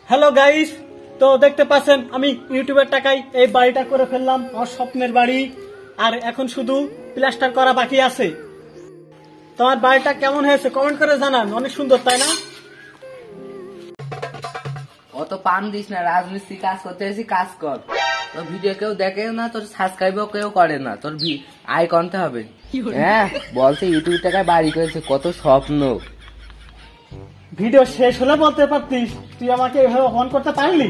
Hello guys, তো দেখতে পাচ্ছেন আমি ইউটিউবের টাকায় এই বাড়িটা করে ফেললাম, আমার স্বপ্নের বাড়ি। আর এখন শুধু প্লাস্টার করা বাকি আছে। তোমার বাড়িটা কেমন হয়েছে কমেন্ট করে জানান, অনেক সুন্দর তাই না? অত পাম দিস না, রাজমিস্ত্রি কাজ করতে এসে কাজ কর। তোর ভিডিও কেউ দেখে না, তোর সাবস্ক্রাইবও কেউ করে না, তোর আয় কমতে হবে। হ্যাঁ বলছে ইউটিউব টাকায় বাড়ি করেছে, কত স্বপ্ন। ভিডিও শেষ হলে বলতে পারতিস, তুই আমাকে এভাবে অপমান করতে পারলি?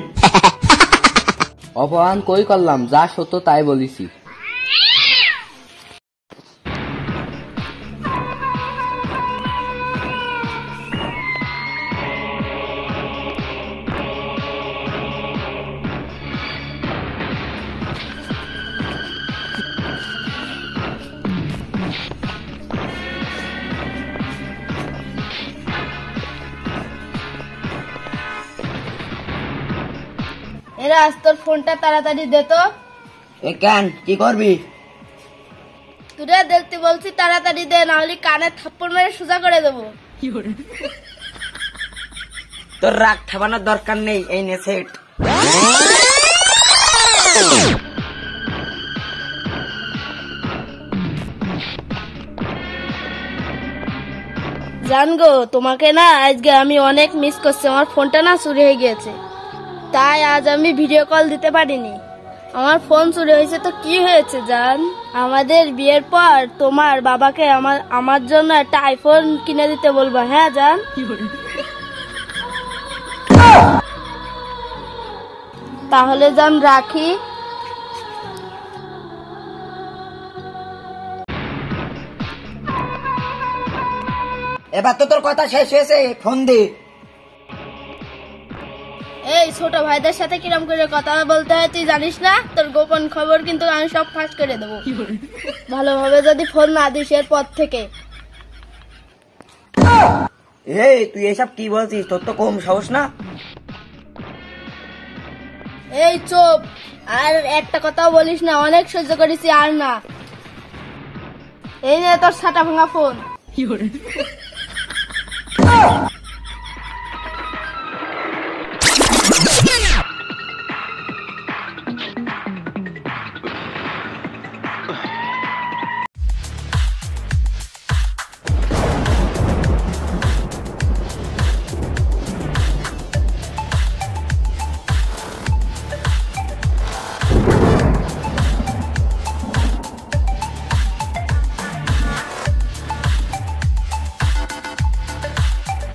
অপমান কই করলাম, যা সত্য তাই বলিছি। এরা আজ তোর ফোনটা তাড়াতাড়ি দে তো। কেন, কি করবি? তুই দেখতে বলছি তাড়াতাড়ি দে, না হলে কানে থাপ্পড় মেরে সোজা করে দেবো। তোর রাগ ঠাবানোর দরকার নেই, এই নে সেট। জান গো, তোমাকে না আজকে আমি অনেক মিস করছি। আমার ফোনটা না চুরি হয়ে গিয়েছে, তাই আজ আমি ভিডিও কল দিতে পারিনি। আমার ফোন চুরি হয়েছে তো কি হয়েছে জান? আমাদের বিয়ের পর তোমার বাবাকে আমার জন্য একটা আইফোন কিনে দিতে বলবা, হ্যাঁ জান? তাহলে জান রাখি। এবার তো তোর কথা শেষ হয়েছে, ফোন দে। এই ছোট ভাইদের সাথে কিরম করে কথা বলতে হয় তুই জানিস না? তোর গোপন খবর কিন্তু আমি সব ফাঁস করে দেবো ভালোভাবে যদি ফোন না দিস এরপর থেকে। এই তুই এসব কি বলছিস? তোর তো কম সাহস না। এই চুপ, আর একটা কথাও বলিস না, অনেক সহ্য করেছি আর না। এই নে তোর ছাটা ভাঙা ফোন।